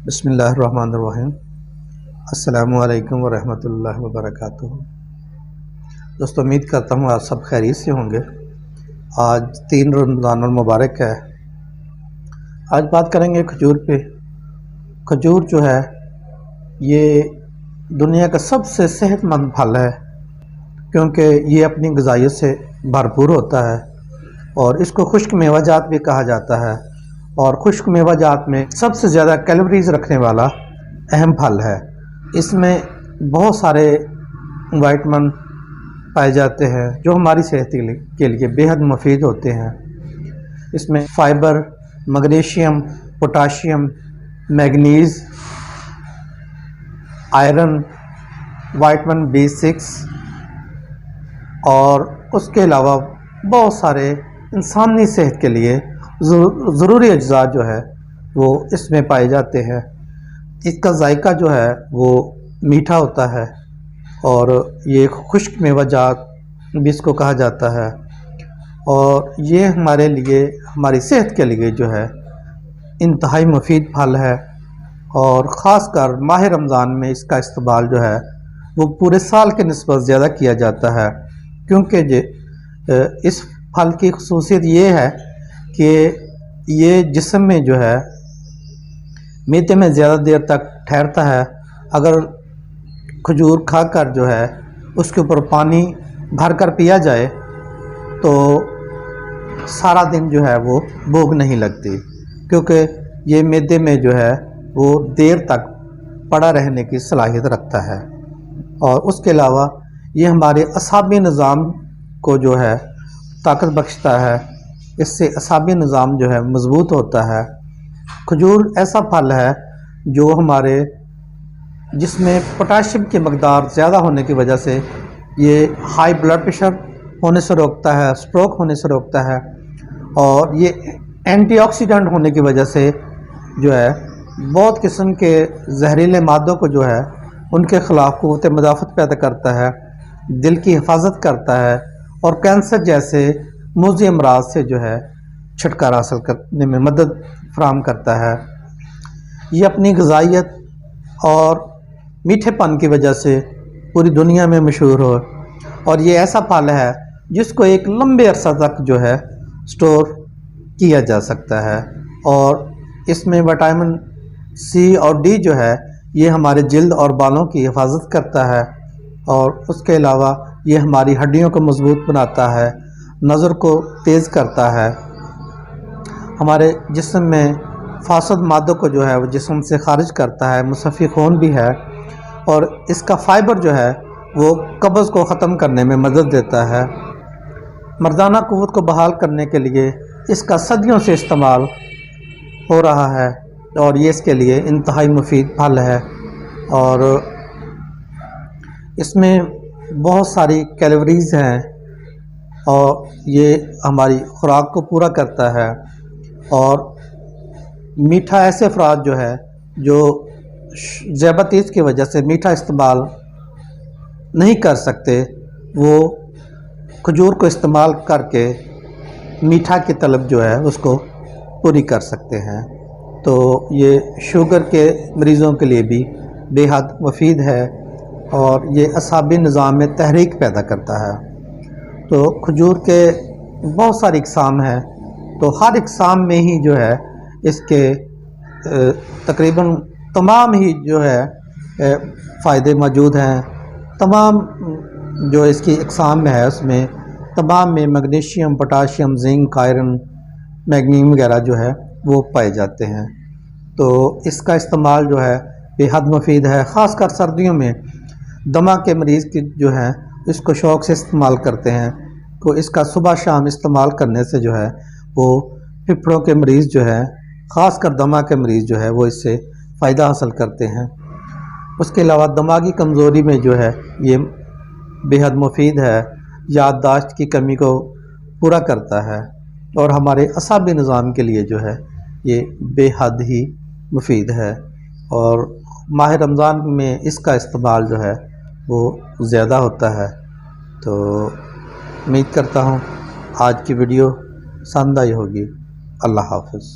بسم اللہ الرحمن الرحیم۔ السلام علیکم ورحمۃ اللہ وبرکاتہ۔ دوستو، امید کرتا ہوں آپ سب خیریت سے ہوں گے۔ آج 3 رمضان المبارک ہے۔ آج بات کریں گے کھجور پہ۔ کھجور جو ہے یہ دنیا کا سب سے صحت مند پھل ہے، کیونکہ یہ اپنی غذائیت سے بھرپور ہوتا ہے اور اس کو خشک میوہ جات بھی کہا جاتا ہے، اور خشک میوہ جات میں سب سے زیادہ کیلوریز رکھنے والا اہم پھل ہے۔ اس میں بہت سارے وائٹامن پائے جاتے ہیں جو ہماری صحت کے لیے بے حد مفید ہوتے ہیں۔ اس میں fibre, magnesium, potassium, manganese, iron, vitamin B6 اور اس کے علاوہ بہت سارے انسانی صحت کے لیے ضروری اجزاء جو ہے وہ اس میں پائے جاتے ہیں۔ اس کا ذائقہ جو ہے وہ میٹھا ہوتا ہے اور یہ خشک میوہ جات بھی اس کو کہا جاتا ہے، اور یہ ہمارے لیے، ہماری صحت کے لیے جو ہے انتہائی مفید پھل ہے، اور خاص کر ماہ رمضان میں اس کا استعمال جو ہے وہ پورے سال کے نسبت زیادہ کیا جاتا ہے، کیونکہ اس پھل کی خصوصیت یہ ہے کہ یہ جسم میں جو ہے میدے میں زیادہ دیر تک ٹھہرتا ہے۔ اگر کھجور کھا کر جو ہے اس کے اوپر پانی بھر کر پیا جائے تو سارا دن جو ہے وہ بھوک نہیں لگتی، کیونکہ یہ میدے میں جو ہے وہ دیر تک پڑا رہنے کی صلاحیت رکھتا ہے، اور اس کے علاوہ یہ ہمارے اعصابی نظام کو جو ہے طاقت بخشتا ہے۔ اس سے اعصابی نظام جو ہے مضبوط ہوتا ہے۔ کھجور ایسا پھل ہے جو ہمارے جسم میں پوٹاشیم کی مقدار زیادہ ہونے کی وجہ سے یہ ہائی بلڈ پریشر ہونے سے روکتا ہے، سٹروک ہونے سے روکتا ہے، اور یہ اینٹی آکسیڈنٹ ہونے کی وجہ سے جو ہے بہت قسم کے زہریلے مادوں کو جو ہے ان کے خلاف قوت مدافعت پیدا کرتا ہے، دل کی حفاظت کرتا ہے، اور کینسر جیسے موذی امراض سے جو ہے چھٹکارا حاصل کرنے میں مدد فراہم کرتا ہے۔ یہ اپنی غذائیت اور میٹھے پن کی وجہ سے پوری دنیا میں مشہور ہو، اور یہ ایسا پھل ہے جس کو ایک لمبے عرصہ تک جو ہے سٹور کیا جا سکتا ہے، اور اس میں وٹامن C اور D جو ہے یہ ہمارے جلد اور بالوں کی حفاظت کرتا ہے، اور اس کے علاوہ یہ ہماری ہڈیوں کو مضبوط بناتا ہے، نظر کو تیز کرتا ہے، ہمارے جسم میں فاسد مادوں کو جو ہے وہ جسم سے خارج کرتا ہے، مصفی خون بھی ہے، اور اس کا فائبر جو ہے وہ قبض کو ختم کرنے میں مدد دیتا ہے۔ مردانہ قوت کو بحال کرنے کے لیے اس کا صدیوں سے استعمال ہو رہا ہے، اور یہ اس کے لیے انتہائی مفید پھل ہے، اور اس میں بہت ساری کیلوریز ہیں، اور یہ ہماری خوراک کو پورا کرتا ہے۔ اور میٹھا ایسے افراد جو ہے جو ذیابیطس کی وجہ سے میٹھا استعمال نہیں کر سکتے، وہ کھجور کو استعمال کر کے میٹھا کی طلب جو ہے اس کو پوری کر سکتے ہیں۔ تو یہ شوگر کے مریضوں کے لیے بھی بے حد مفید ہے، اور یہ اعصابی نظام میں تحریک پیدا کرتا ہے۔ تو کھجور کے بہت ساری اقسام ہیں، تو ہر اقسام میں ہی جو ہے اس کے تقریباً تمام ہی جو ہے فائدے موجود ہیں۔ تمام جو اس کی اقسام میں ہے اس میں تمام میں magnesium, potassium, zinc, iron, manganese وغیرہ جو ہے وہ پائے جاتے ہیں۔ تو اس کا استعمال جو ہے بے حد مفید ہے، خاص کر سردیوں میں دمہ کے مریض کی جو ہے اس کو شوق سے استعمال کرتے ہیں، تو اس کا صبح شام استعمال کرنے سے جو ہے وہ پھپھڑوں کے مریض جو ہے، خاص کر دمہ کے مریض جو ہے وہ اس سے فائدہ حاصل کرتے ہیں۔ اس کے علاوہ دماغی کمزوری میں جو ہے یہ بے حد مفید ہے، یادداشت کی کمی کو پورا کرتا ہے، اور ہمارے اعصابی نظام کے لیے جو ہے یہ بے حد ہی مفید ہے، اور ماہ رمضان میں اس کا استعمال جو ہے وہ زیادہ ہوتا ہے۔ تو امید کرتا ہوں آج کی ویڈیو پسند آئی ہوگی۔ اللہ حافظ۔